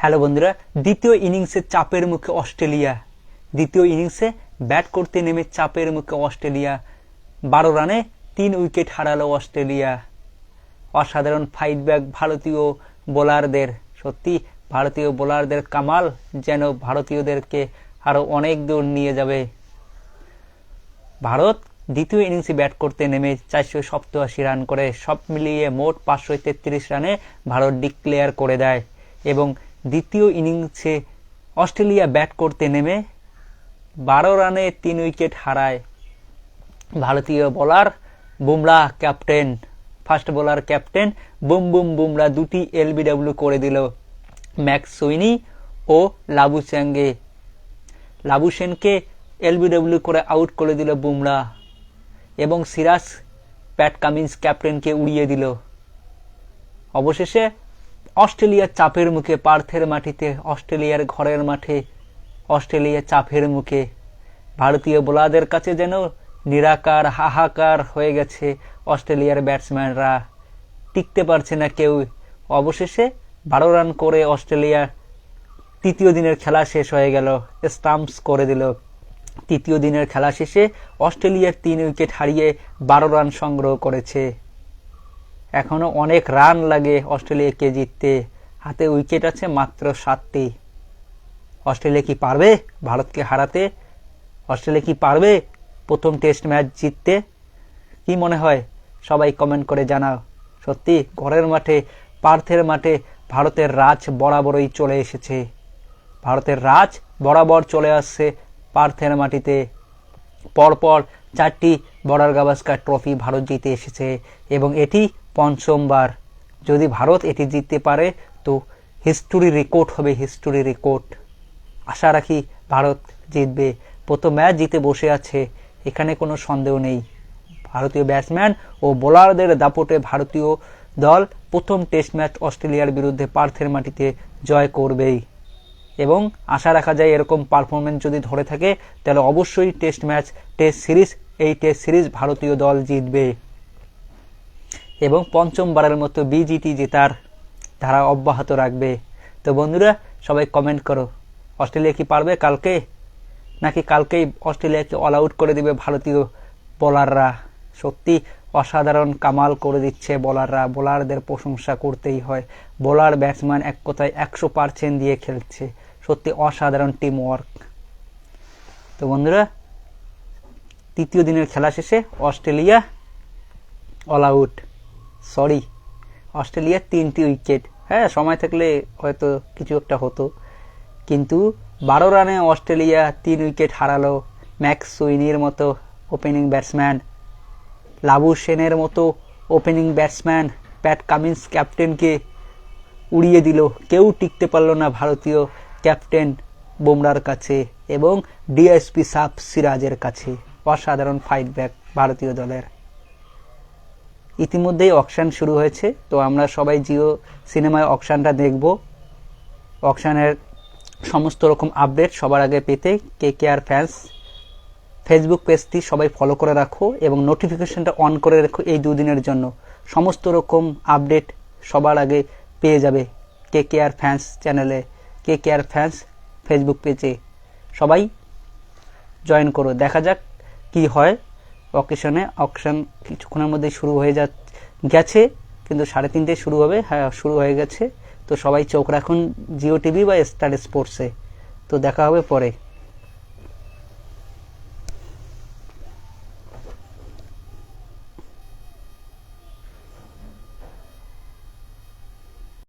Hello বন্ধুরা, দ্বিতীয় ইনিংসে চাপের মুখে অস্ট্রেলিয়া। দ্বিতীয় ইনিংসে ব্যাট করতে নেমে চাপের মুখে অস্ট্রেলিয়া। 12 রানে 3 উইকেট হারালো অস্ট্রেলিয়া। অসাধারণ ফাইট ব্যাক ভারতীয় বোলারদের। সত্যি ভারতীয় বোলারদের কামাল যেন ভারতীয়দেরকে আরো অনেক দূর নিয়ে যাবে। ভারত দ্বিতীয় ইনিংসে ব্যাট করতে নেমে 487 রান করে সব মিলিয়ে মোট 533 রানে ভারত ডিক্লেয়ার করে দেয় এবং দ্বিতীয় ইনিংসে অস্ট্রেলিয়া ব্যাট করতে নেমে 12 রানে 3 উইকেট হারায়। ভারতীয় bowler Bumrah captain, first bowler captain Bumrah 2টি এলবিডব্লিউ করে দিল ম্যাকসুইনি ও লাবুশেনকে এলবিডব্লিউ করে আউট করে দিল বুমরাহ এবং সিরাজ প্যাট কামিন্স ক্যাপ্টেনকে উড়িয়ে দিল। অবশেষে অস্ট্রেলিয়ার চাপের মুখে, পার্থের মাটিতে, অস্ট্রেলিয়ার ঘরের মাঠে অস্ট্রেলিয়া চাপের মুখে। ভারতীয় বোলারদের কাছে যেন নিরাকার হাহাকার হয়ে গেছে। অস্ট্রেলিয়ার ব্যাটসম্যানরা টিকতে পারছে না কেউ। অবশেষে 12 রান করে অস্ট্রেলিয়া তৃতীয় দিনের খেলা শেষ হয়ে গেল, স্টাম্পস করে দিল। তৃতীয় দিনের খেলা শেষে অস্ট্রেলিয়ার 3 উইকেট হারিয়ে 12 রান সংগ্রহ করেছে। এখনো অনেক রান লাগে অস্ট্রেলিয়াকে জিততে। হাতে উইকেট আছে মাত্র 7টি। অস্ট্রেলিয়া কি পারবে ভারতকে হারাতে? অস্ট্রেলিয়া কি পারবে প্রথম টেস্ট ম্যাচ জিততে? কি মনে হয় সবাই কমেন্ট করে জানাও। সত্যি ঘরের মাঠে, পার্থের মাঠে ভারতের রাজ বরাবরই চলে এসেছে। ভারতের রাজ বরাবর চলে আসছে পার্থের মাটিতে। পরপর 4টি বর্ডার গাভাস্কার ট্রফি ভারত জিতে এসেছে এবং এটি পঞ্চমবার। যদি ভারত এটি জিততে পারে তো হিস্টোরি রেকর্ড হবে, হিস্টোরি রেকর্ড। আশা রাখি ভারত জিতবে। প্রথম ম্যাচ জিতে বসে আছে, এখানে কোনো সন্দেহ নেই। ভারতীয় ব্যাটসম্যান ও বোলারদের দাপটে ভারতীয় দল প্রথম টেস্ট ম্যাচ অস্ট্রেলিয়ার বিরুদ্ধে পার্থের মাটিতে জয় করবেই এবং আশা রাখা যায় এরকম পারফরমেন্স যদি ধরে থাকে তাহলে অবশ্যই টেস্ট সিরিজ ভারতীয় দল জিতবে এবং পঞ্চমবারের মতো বিজিটি জেতার ধারা অব্যাহত রাখবে। তো বন্ধুরা, সবাই কমেন্ট করো, অস্ট্রেলিয়া কি পারবে কালকে, নাকি কালকেই অস্ট্রেলিয়াকে অল আউট করে দিবে ভারতীয় বোলাররা? সত্যি অসাধারণ কামাল করে দিচ্ছে বোলাররা। বোলারদের প্রশংসা করতেই হয়। বোলার ব্যাটসম্যান এক কথায় 100% দিয়ে খেলছে। সত্যি অসাধারণ টিম ওয়ার্ক। তো বন্ধুরা, তৃতীয় দিনের খেলা শেষে অস্ট্রেলিয়া অল আউট। অস্ট্রেলিয়ার 3টি উইকেট। হ্যাঁ, সময় থাকলে হয়তো কিছু একটা হতো, কিন্তু 12 রানে অস্ট্রেলিয়া 3 উইকেট হারালো। ম্যাকসুইনির মতো ওপেনিং ব্যাটসম্যান, লাবুশেনের মতো ওপেনিং ব্যাটসম্যান, প্যাট কামিন্স ক্যাপ্টেনকে উড়িয়ে দিল। কেউ টিকতে পারল না ভারতীয় ক্যাপ্টেন বুমরার কাছে এবং ডিএসপি সাফ সিরাজের কাছে। অসাধারণ ফাইট ব্যাক ভারতীয় দলের। ইতিমধ্যেই অকশন শুরু হয়েছে, তো আমরা সবাই জিও সিনেমায় অকশনটা দেখব। অকশনের সমস্ত রকম আপডেট সবার আগে পেতে কেকেআর ফ্যান্স ফেসবুক পেজটি সবাই ফলো করে রাখো এবং নোটিফিকেশনটা অন করে রাখো। এই 2 দিনের জন্য সমস্ত রকম আপডেট সবার আগে পেয়ে যাবে কেকেআর ফ্যান্স চ্যানেলে, কেকেআর ফ্যান্স ফেসবুক পেজে। সবাই জয়েন করো, দেখা যাক কি হয় অকশন কিছুক্ষণের মধ্যে শুরু হয়ে গেছে, কিন্তু 3:30 শুরু হবে। হ্যাঁ, শুরু হয়ে গেছে। তো সবাই চোখ রাখুন জিও টিভি বা স্টার স্পোর্টসে। তো দেখা হবে পরে।